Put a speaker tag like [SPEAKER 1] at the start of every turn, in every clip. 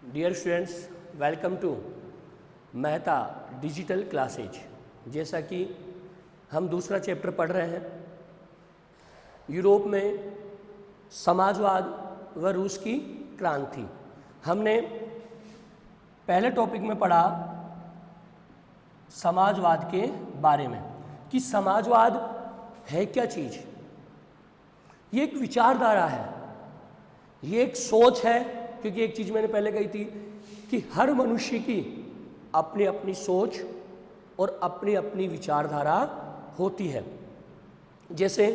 [SPEAKER 1] Dear students, welcome to Mehta digital classes. जैसा कि हम दूसरा चैप्टर पढ़ रहे हैं, यूरोप में समाजवाद व रूस की क्रांति। हमने पहले टॉपिक में पढ़ा समाजवाद के बारे में कि समाजवाद है क्या चीज़। ये एक विचारधारा है, ये एक सोच है, क्योंकि एक चीज़ मैंने पहले कही थी कि हर मनुष्य की अपनी अपनी सोच और अपनी अपनी विचारधारा होती है। जैसे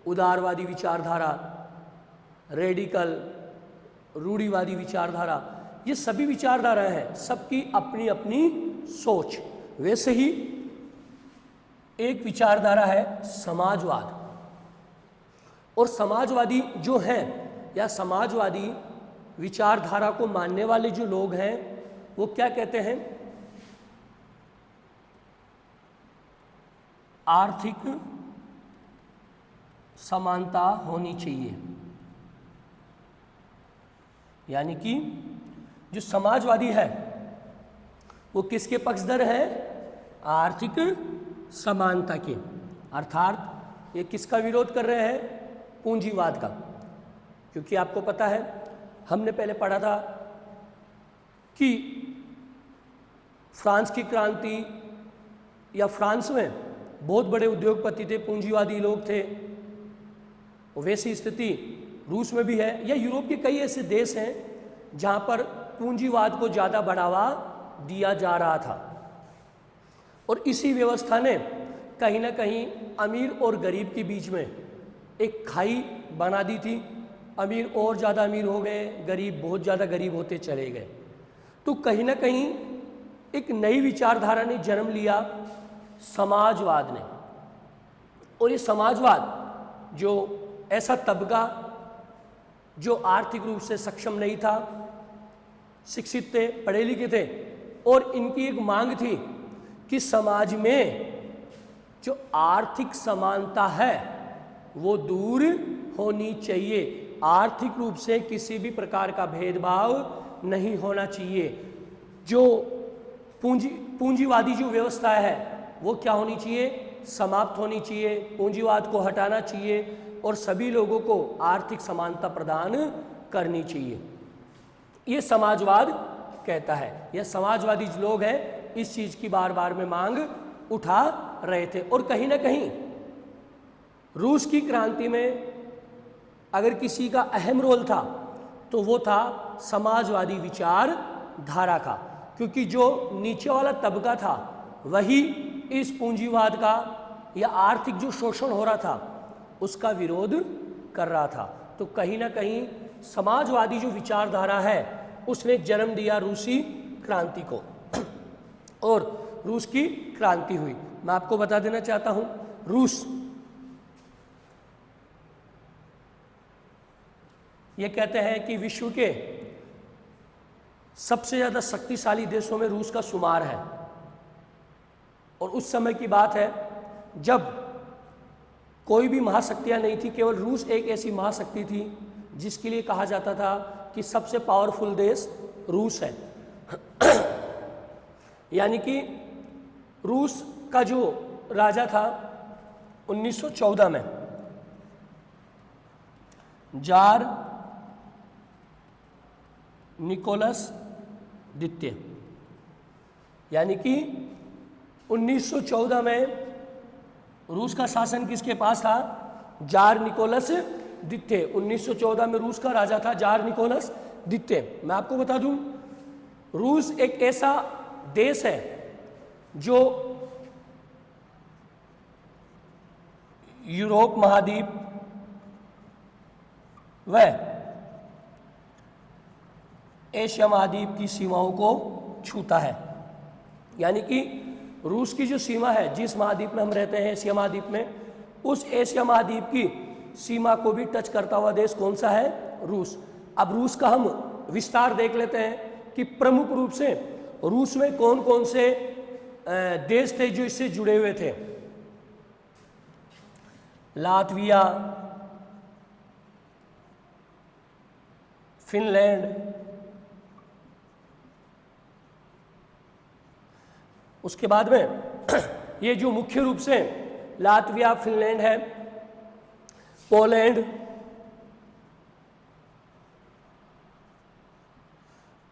[SPEAKER 1] उदारवादी विचारधारा, रेडिकल, रूढ़िवादी विचारधारा, ये सभी विचारधाराएं हैं, सबकी अपनी अपनी सोच। वैसे ही एक विचारधारा है समाजवाद। और समाजवादी जो हैं या समाजवादी विचारधारा को मानने वाले जो लोग हैं वो क्या कहते हैं? आर्थिक समानता होनी चाहिए। यानी कि जो समाजवादी है वो किसके पक्षधर है? आर्थिक समानता के। अर्थात ये किसका विरोध कर रहे हैं? पूंजीवाद का। क्योंकि आपको पता है, हमने पहले पढ़ा था कि फ्रांस की क्रांति या फ्रांस में बहुत बड़े उद्योगपति थे, पूंजीवादी लोग थे। वैसी स्थिति रूस में भी है, या यूरोप के कई ऐसे देश हैं जहां पर पूंजीवाद को ज़्यादा बढ़ावा दिया जा रहा था। और इसी व्यवस्था ने कहीं ना कहीं अमीर और गरीब के बीच में एक खाई बना दी थी। अमीर और ज़्यादा अमीर हो गए, गरीब बहुत ज़्यादा गरीब होते चले गए। तो कहीं ना कहीं एक नई विचारधारा ने जन्म लिया, समाजवाद ने। और ये समाजवाद जो ऐसा तबका जो आर्थिक रूप से सक्षम नहीं था, शिक्षित थे, पढ़े लिखे थे, और इनकी एक मांग थी कि समाज में जो आर्थिक समानता है वो दूर होनी चाहिए। आर्थिक रूप से किसी भी प्रकार का भेदभाव नहीं होना चाहिए। जो पूंजीवादी जो व्यवस्था है वो क्या होनी चाहिए? समाप्त होनी चाहिए। पूंजीवाद को हटाना चाहिए और सभी लोगों को आर्थिक समानता प्रदान करनी चाहिए। ये समाजवाद कहता है। यह समाजवादी जो लोग हैं इस चीज़ की बार बार में मांग उठा रहे थे। और कहीं ना कहीं रूस की क्रांति में अगर किसी का अहम रोल था तो वो था समाजवादी विचारधारा का। क्योंकि जो नीचे वाला तबका था वही इस पूंजीवाद का या आर्थिक जो शोषण हो रहा था उसका विरोध कर रहा था। तो कहीं ना कहीं समाजवादी जो विचारधारा है उसने जन्म दिया रूसी क्रांति को, और रूस की क्रांति हुई। मैं आपको बता देना चाहता हूं, रूस ये कहते हैं कि विश्व के सबसे ज़्यादा शक्तिशाली देशों में रूस का शुमार है। और उस समय की बात है जब कोई भी महाशक्तियाँ नहीं थी, केवल रूस एक ऐसी महाशक्ति थी जिसके लिए कहा जाता था कि सबसे पावरफुल देश रूस है। यानी कि रूस का जो राजा था 1914 में जार निकोलस द्वितीय, यानी कि 1914 में रूस का शासन किसके पास था? जार निकोलस द्वितीय। 1914 में रूस का राजा था जार निकोलस द्वितीय। मैं आपको बता दूं, रूस एक ऐसा देश है जो यूरोप महाद्वीप व एशिया महाद्वीप की सीमाओं को छूता है। यानी कि रूस की जो सीमा है, जिस महाद्वीप में हम रहते हैं एशिया महाद्वीप में, उस एशिया महाद्वीप की सीमा को भी टच करता हुआ देश कौन सा है? रूस। अब रूस का हम विस्तार देख लेते हैं कि प्रमुख रूप से रूस में कौन कौन से देश थे जो इससे जुड़े हुए थे। लातविया, फिनलैंड, उसके बाद में ये जो मुख्य रूप से लातविया, फिनलैंड है, पोलैंड,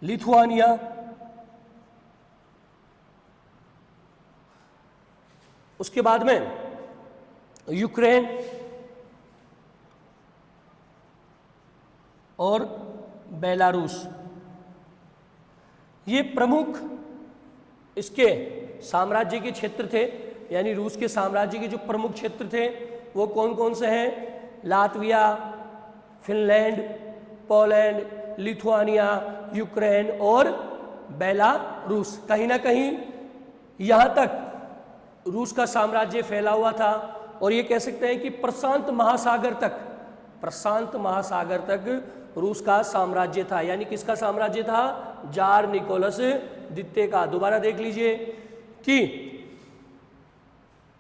[SPEAKER 1] लिथुआनिया, उसके बाद में यूक्रेन और बेलारूस, ये प्रमुख इसके साम्राज्य के क्षेत्र थे। यानी रूस के साम्राज्य के जो प्रमुख क्षेत्र थे वो कौन कौन से हैं? Latvia, Finland, Poland, Lithuania, Ukraine और बेलारूस। कहीं ना कहीं यहाँ तक रूस का साम्राज्य फैला हुआ था और ये कह सकते हैं कि प्रशांत महासागर तक रूस का साम्राज्य था। यानी किसका साम्राज्य था? जार निकोलस द्वितीय का। दोबारा देख लीजिए कि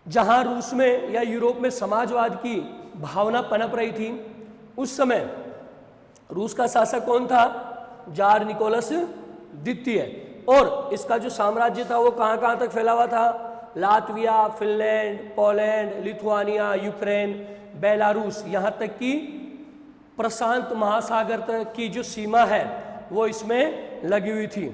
[SPEAKER 1] जहां रूस में या यूरोप में समाजवाद की भावना पनप रही थी, उस समय रूस का शासक कौन था? जार निकोलस द्वितीय। और इसका जो साम्राज्य था वो कहां कहां तक फैला हुआ था? Latvia, Finland, Poland, Lithuania, Ukraine, Belarus, यहाँ तक कि प्रशांत महासागर तक की जो सीमा है वो इसमें लगी हुई थी।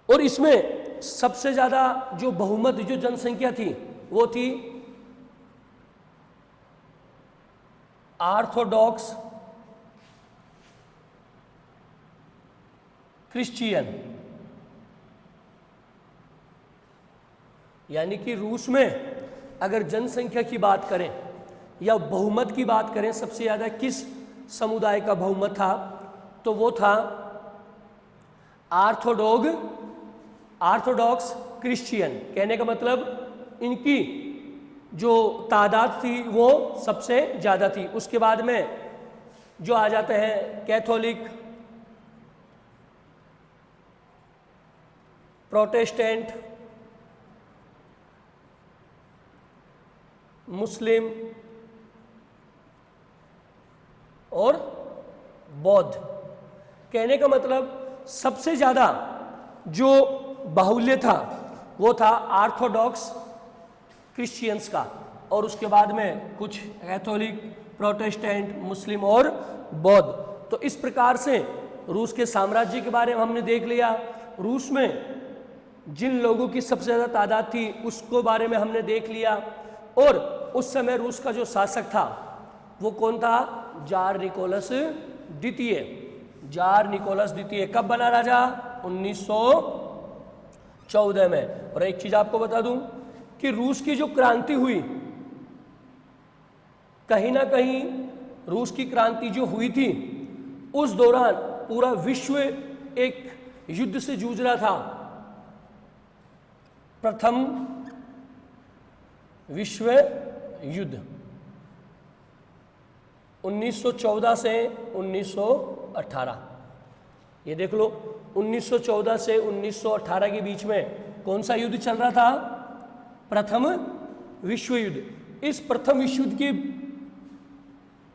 [SPEAKER 1] और इसमें सबसे ज्यादा जो बहुमत, जो जनसंख्या थी वो थी ऑर्थोडॉक्स क्रिश्चियन। यानी कि रूस में अगर जनसंख्या की बात करें या बहुमत की बात करें, सबसे ज़्यादा किस समुदाय का बहुमत था? तो वो था ऑर्थोडॉक्स क्रिश्चियन। कहने का मतलब इनकी जो तादाद थी वो सबसे ज़्यादा थी। उसके बाद में जो आ जाते हैं कैथोलिक, प्रोटेस्टेंट, मुस्लिम और बौद्ध। कहने का मतलब सबसे ज़्यादा जो बाहुल्य था वो था ऑर्थोडॉक्स क्रिश्चियंस का, और उसके बाद में कुछ कैथोलिक, प्रोटेस्टेंट, मुस्लिम और बौद्ध। तो इस प्रकार से रूस के साम्राज्य के बारे में हमने देख लिया। रूस में जिन लोगों की सबसे ज़्यादा तादाद थी उसको बारे में हमने देख लिया। और उस समय रूस का जो शासक था वो कौन था? जार निकोलस द्वितीय। जार निकोलस द्वितीय कब बना राजा? 1914 में। और एक चीज आपको बता दूं कि रूस की जो क्रांति हुई, कहीं ना कहीं रूस की क्रांति जो हुई थी उस दौरान पूरा विश्व एक युद्ध से जूझ रहा था। प्रथम विश्व युद्ध 1914 से 1918। ये देख लो, 1914 से 1918 के बीच में कौन सा युद्ध चल रहा था? प्रथम विश्व युद्ध। इस प्रथम विश्व युद्ध के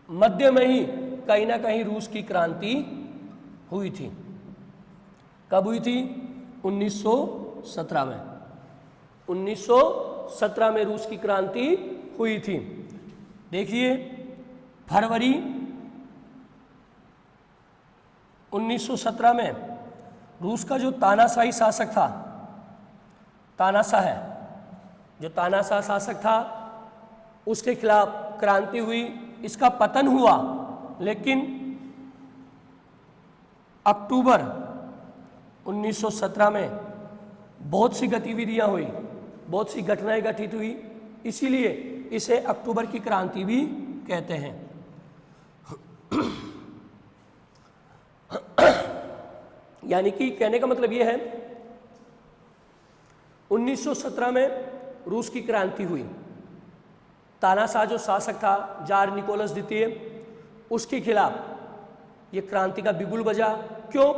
[SPEAKER 1] मध्य में ही कहीं ना कहीं रूस की क्रांति हुई थी। कब हुई थी? 1917 में। 1917 में रूस की क्रांति हुई थी। देखिए, फरवरी 1917 में रूस का जो तानाशाही शासक था, तानाशाह है, जो तानाशाह शासक था उसके खिलाफ क्रांति हुई, इसका पतन हुआ। लेकिन अक्टूबर 1917 में बहुत सी गतिविधियां हुई, बहुत सी घटनाएं घटित हुई, इसीलिए इसे अक्टूबर की क्रांति भी कहते हैं। यानी कि कहने का मतलब यह है 1917 में रूस की क्रांति हुई। तानाशाह जो शासक था जार निकोलस द्वितीय, उसके खिलाफ ये क्रांति का बिगुल बजा। क्यों?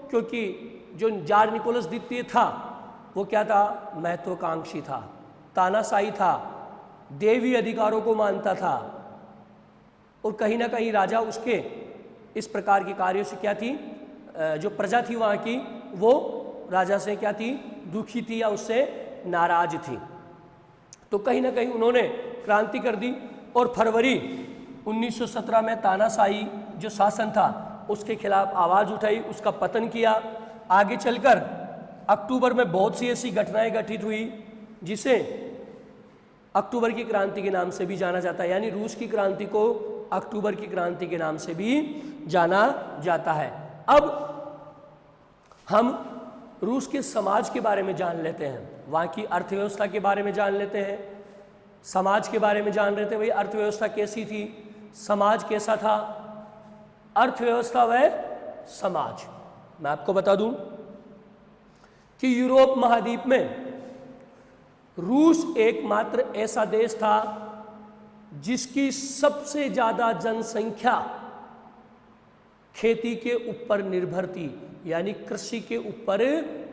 [SPEAKER 1] क्योंकि जो जार निकोलस द्वितीय था वो क्या था? महत्वाकांक्षी था, तानाशाही था, देवी अधिकारों को मानता था, और कहीं ना कहीं राजा उसके इस प्रकार के कार्यों से क्या थी, जो प्रजा थी वहाँ की वो राजा से क्या थी? दुखी थी या उससे नाराज थी। तो कहीं ना कहीं उन्होंने क्रांति कर दी और फरवरी 1917 में तानाशाही जो शासन था उसके खिलाफ आवाज़ उठाई, उसका पतन किया। आगे चलकर अक्टूबर में बहुत सी ऐसी घटनाएं घटित हुई जिसे अक्टूबर की क्रांति के नाम से भी जाना जाता है, यानी रूस की क्रांति को अक्टूबर की क्रांति के नाम से भी जाना जाता है। अब हम रूस के समाज के बारे में जान लेते हैं, वहाँ की अर्थव्यवस्था के बारे में जान लेते हैं, समाज के बारे में जान लेते हैं। भाई अर्थव्यवस्था कैसी थी, समाज कैसा था, अर्थव्यवस्था व समाज। मैं आपको बता दूं कि यूरोप महाद्वीप में रूस एकमात्र ऐसा देश था जिसकी सबसे ज्यादा जनसंख्या खेती के ऊपर निर्भर थी, यानी कृषि के ऊपर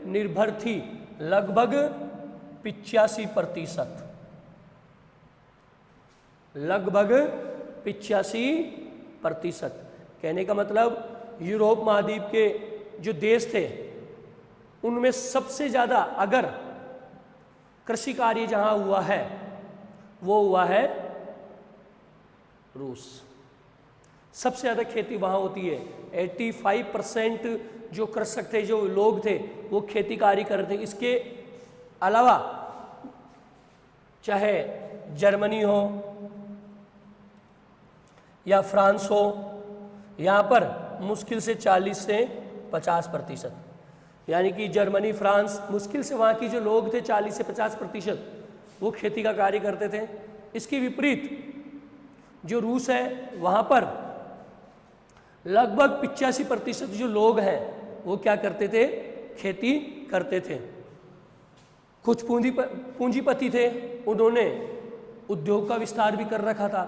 [SPEAKER 1] निर्भर थी, लगभग 85%। लगभग 85%। कहने का मतलब यूरोप महाद्वीप के जो देश थे उनमें सबसे ज़्यादा अगर कृषि कार्य जहाँ हुआ है वो हुआ है रूस। सबसे ज़्यादा खेती वहाँ होती है। 85% जो कृषक थे, जो लोग थे, वो खेती कार्य कर रहे थे। इसके अलावा चाहे जर्मनी हो या फ्रांस हो, यहाँ पर मुश्किल से 40 से 50%, यानी कि जर्मनी, फ्रांस, मुश्किल से वहाँ की जो लोग थे 40 से 50% वो खेती का कार्य करते थे। इसके विपरीत जो रूस है वहाँ पर लगभग 85% जो लोग हैं वो क्या करते थे, खेती करते थे। कुछ पूंजीपति थे, उन्होंने उद्योग का विस्तार भी कर रखा था,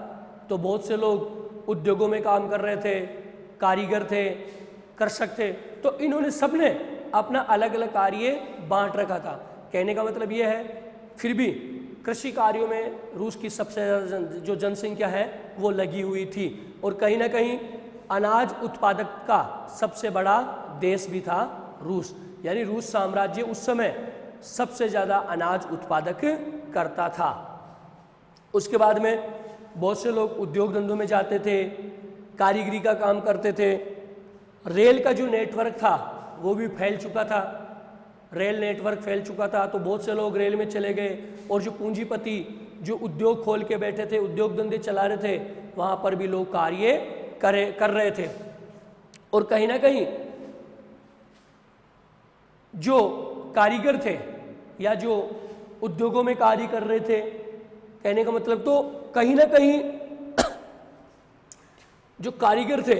[SPEAKER 1] तो बहुत से लोग उद्योगों में काम कर रहे थे, कारीगर थे, कृषक थे, तो इन्होंने सबने अपना अलग अलग कार्य बांट रखा था। कहने का मतलब ये है, फिर भी कृषि कार्यों में रूस की सबसे ज़्यादा जो जनसंख्या है वो लगी हुई थी, और कहीं ना कहीं अनाज उत्पादक का सबसे बड़ा देश भी था रूस, यानी रूस साम्राज्य उस समय सबसे ज़्यादा अनाज उत्पादक करता था। उसके बाद में बहुत से लोग उद्योग धंधों में जाते थे, कारीगरी का काम करते थे। रेल का जो नेटवर्क था वो भी फैल चुका था, रेल नेटवर्क फैल चुका था, तो बहुत से लोग रेल में चले गए, और जो पूंजीपति जो उद्योग खोल के बैठे थे, उद्योग धंधे चला रहे थे, वहाँ पर भी लोग कार्य कर रहे थे। और कहीं ना कहीं जो कारीगर थे या जो उद्योगों में कार्य कर रहे थे, कहने का मतलब तो कहीं ना कहीं जो कारीगर थे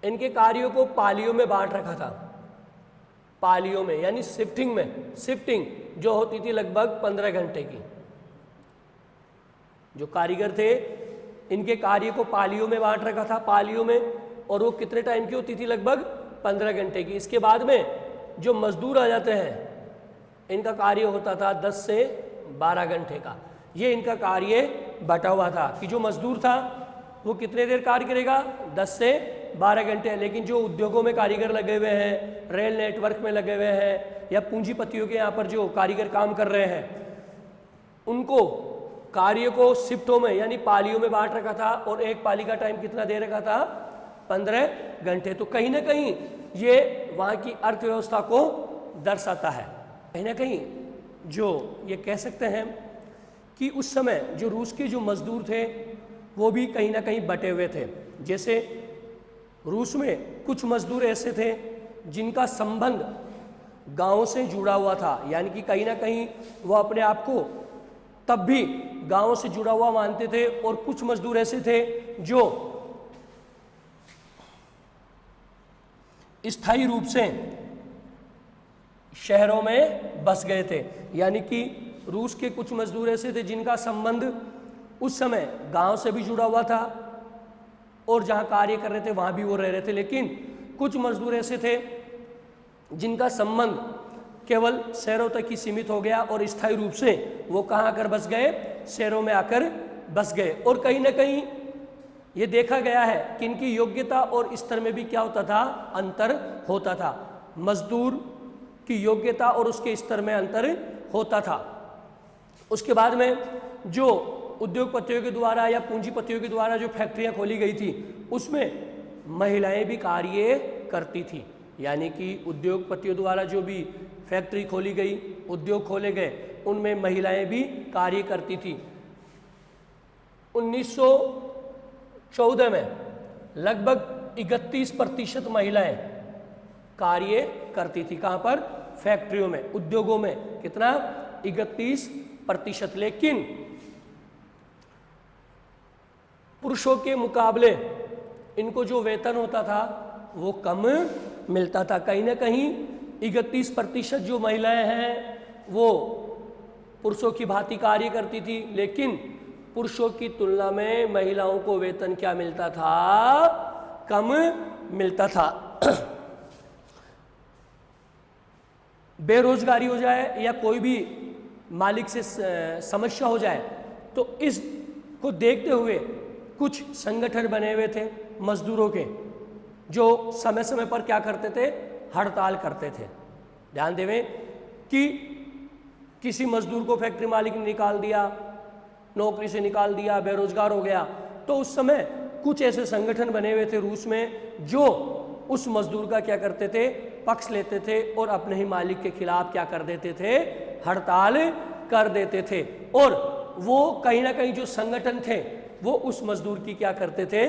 [SPEAKER 1] इनके कार्यों को पालियों में बांट रखा था। पालियों में यानी शिफ्टिंग में, शिफ्टिंग जो होती थी लगभग 15 घंटे की। जो कारीगर थे इनके कार्य को पालियों में बांट रखा था, पालियों में, और वो कितने टाइम की होती थी, लगभग 15 घंटे की। इसके बाद में जो मजदूर आ जाते हैं इनका कार्य होता था 10 से 12 घंटे का। ये इनका कार्य बटा हुआ था कि जो मजदूर था वो कितने देर कार्य करेगा, 10 से 12 घंटे। लेकिन जो उद्योगों में कारीगर लगे हुए हैं, रेल नेटवर्क में लगे हुए हैं, या पूंजीपतियों के यहाँ पर जो कारीगर काम कर रहे हैं, उनको कार्य को शिफ्टों में यानी पालियों में बांट रखा था, और एक पाली का टाइम कितना दे रखा था, 15 घंटे। तो कहीं ना कहीं ये वहाँ की अर्थव्यवस्था को दर्शाता है। कहीं ना कहीं जो ये कह सकते हैं कि उस समय जो रूस के जो मजदूर थे वो भी कहीं ना कहीं बटे हुए थे। जैसे रूस में कुछ मजदूर ऐसे थे जिनका संबंध गाँव से जुड़ा हुआ था, यानी कि कहीं ना कहीं वो अपने आप को तब भी गाँव से जुड़ा हुआ मानते थे। और कुछ मजदूर ऐसे थे जो स्थायी रूप से शहरों में बस गए थे, यानी कि रूस के कुछ मजदूर ऐसे थे जिनका संबंध उस समय गांव से भी जुड़ा हुआ था, और जहां कार्य कर रहे थे वहां भी वो रह रहे थे। लेकिन कुछ मजदूर ऐसे थे जिनका संबंध केवल शहरों तक ही सीमित हो गया, और स्थायी रूप से वो कहाँ आकर बस गए, शहरों में आकर बस गए। और कहीं ना कहीं ये देखा गया है कि इनकी योग्यता और स्तर में भी क्या होता था, अंतर होता था। मजदूर की योग्यता और उसके स्तर में अंतर होता था। उसके बाद में जो उद्योगपतियों के द्वारा या पूंजीपतियों के द्वारा जो फैक्ट्रियां खोली गई थी उसमें महिलाएं भी कार्य करती थी, यानी कि उद्योगपतियों द्वारा जो भी फैक्ट्री खोली गई, उद्योग खोले गए, उनमें महिलाएं भी कार्य करती थी। 1914 में लगभग 31% महिलाएं कार्य करती थी। कहाँ पर? फैक्ट्रियों में, उद्योगों में। कितना? 31%। लेकिन पुरुषों के मुकाबले इनको जो वेतन होता था वो कम मिलता था। कहीं ना कहीं 31% जो महिलाएं हैं वो पुरुषों की भांति कार्य करती थी, लेकिन पुरुषों की तुलना में महिलाओं को वेतन क्या मिलता था? कम मिलता था। बेरोजगारी हो जाए या कोई भी मालिक से समस्या हो जाए तो इसको देखते हुए कुछ संगठन बने हुए थे मजदूरों के, जो समय समय पर क्या करते थे? हड़ताल करते थे। ध्यान देवें कि किसी मजदूर को फैक्ट्री मालिक ने निकाल दिया, नौकरी से निकाल दिया, बेरोजगार हो गया, तो उस समय कुछ ऐसे संगठन बने हुए थे रूस में जो उस मजदूर का क्या करते थे? पक्ष लेते थे और अपने ही मालिक के खिलाफ क्या कर देते थे? हड़ताल कर देते थे। और वो कहीं ना कहीं जो संगठन थे वो उस मजदूर की क्या करते थे?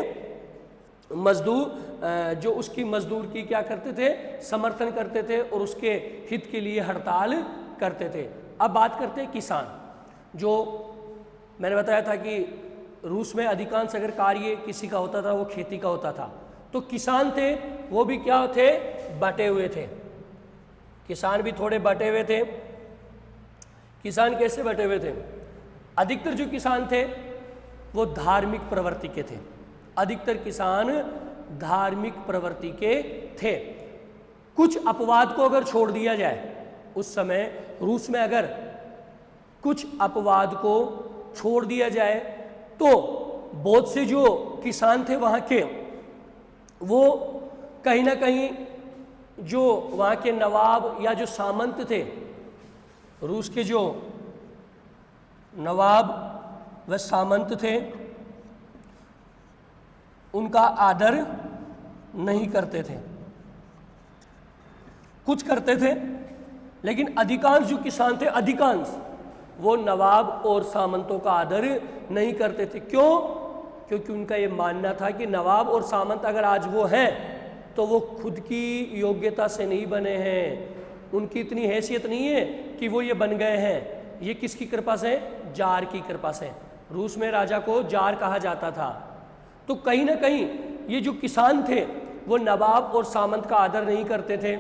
[SPEAKER 1] जो उसकी मजदूर की क्या करते थे? समर्थन करते थे और उसके हित के लिए हड़ताल करते थे। अब बात करते हैं किसान। जो मैंने बताया था कि रूस में अधिकांश अगर कार्य किसी का होता था वो खेती का होता था, तो किसान थे वो भी क्या थे? बटे हुए थे। किसान भी थोड़े बटे हुए थे। किसान कैसे बटे हुए थे? अधिकतर जो किसान थे वो धार्मिक प्रवृत्ति के थे। अधिकतर किसान धार्मिक प्रवृत्ति के थे। कुछ अपवाद को अगर छोड़ दिया जाए, उस समय रूस में अगर कुछ अपवाद को छोड़ दिया जाए तो बहुत से जो किसान थे वहाँ के, वो कहीं ना कहीं जो वहाँ के नवाब या जो सामंत थे, रूस के जो नवाब व सामंत थे, उनका आदर नहीं करते थे। कुछ करते थे, लेकिन अधिकांश जो किसान थे, अधिकांश वो नवाब और सामंतों का आदर नहीं करते थे। क्यों? क्योंकि उनका ये मानना था कि नवाब और सामंत अगर आज वो हैं तो वो खुद की योग्यता से नहीं बने हैं, उनकी इतनी हैसियत नहीं है कि वो ये बन गए हैं। ये किसकी कृपा से? जार की कृपा से। रूस में राजा को जार कहा जाता था। तो कहीं ना कहीं ये जो किसान थे वो नवाब और सामंत का आदर नहीं करते थे।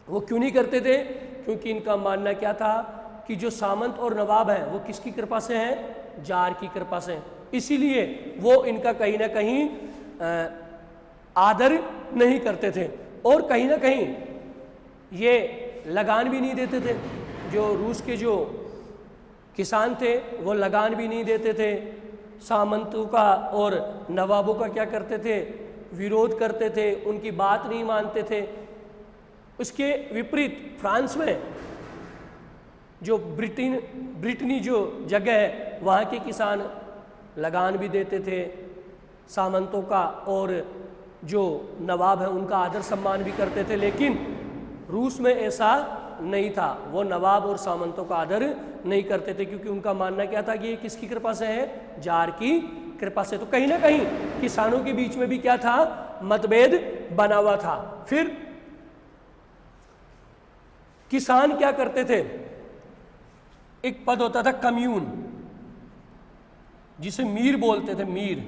[SPEAKER 1] वो क्यों नहीं करते थे? क्योंकि इनका मानना क्या था कि जो सामंत और नवाब हैं वो किसकी कृपा से हैं? जार की कृपा से। इसीलिए वो इनका कहीं ना कहीं आदर नहीं करते थे। और कहीं ना कहीं ये लगान भी नहीं देते थे। जो रूस के जो किसान थे वो लगान भी नहीं देते थे। सामंतों का और नवाबों का क्या करते थे? विरोध करते थे, उनकी बात नहीं मानते थे। उसके विपरीत फ्रांस में जो ब्रिटनी जो जगह है वहाँ के किसान लगान भी देते थे सामंतों का, और जो नवाब है उनका आदर सम्मान भी करते थे। लेकिन रूस में ऐसा नहीं था, वो नवाब और सामंतों का आदर नहीं करते थे, क्योंकि उनका मानना क्या था कि ये किसकी कृपा से है? जार की कृपा से। तो कहीं ना कहीं किसानों के बीच में भी क्या था? मतभेद बना हुआ था। फिर किसान क्या करते थे? एक पद होता था कम्यून, जिसे मीर बोलते थे। मीर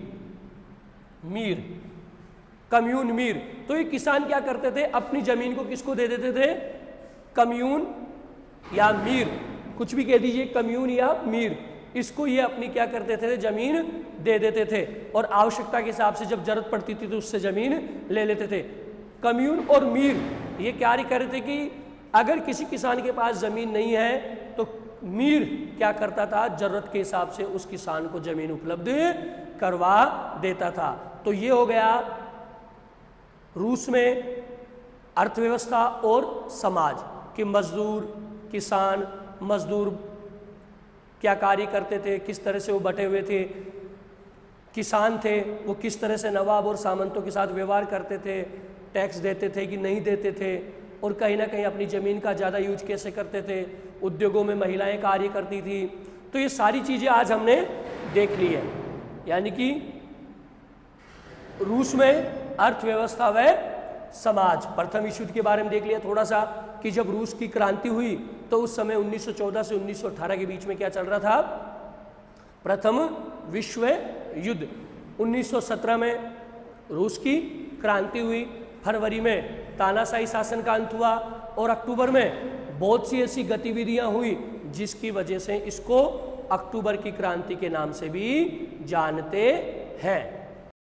[SPEAKER 1] कम्यून, मीर। तो ये किसान क्या करते थे? अपनी जमीन को किसको दे देते थे? कम्यून या मीर, कुछ भी कह दीजिए, कम्यून या मीर, इसको ये अपनी क्या करते थे? जमीन दे देते थे, और आवश्यकता के हिसाब से जब जरूरत पड़ती थी तो उससे जमीन ले लेते थे। कम्यून और मीर ये क्या कर रहे थे कि अगर किसी किसान के पास जमीन नहीं है तो मीर क्या करता था? जरूरत के हिसाब से उस किसान को जमीन उपलब्ध करवा देता था। तो ये हो गया रूस में अर्थव्यवस्था और समाज कि मजदूर क्या कार्य करते थे, किस तरह से वो बटे हुए थे। किसान थे वो किस तरह से नवाब और सामंतों के साथ व्यवहार करते थे, टैक्स देते थे कि नहीं देते थे, और कहीं ना कहीं अपनी ज़मीन का ज़्यादा यूज कैसे करते थे। उद्योगों में महिलाएं कार्य करती थी। तो ये सारी चीज़ें आज हमने देख ली है। यानी कि रूस में अर्थव्यवस्था व समाज, प्रथम विश्व युद्ध के बारे में देख लिया थोड़ा सा कि जब रूस की क्रांति हुई तो उस समय 1914 से 1918 के बीच में क्या चल रहा था, प्रथम विश्व युद्ध। 1917 में रूस की क्रांति हुई, फरवरी में तानाशाही शासन का अंत हुआ और अक्टूबर में बहुत सी ऐसी गतिविधियां हुई जिसकी वजह से इसको अक्टूबर की क्रांति के नाम से भी जानते हैं।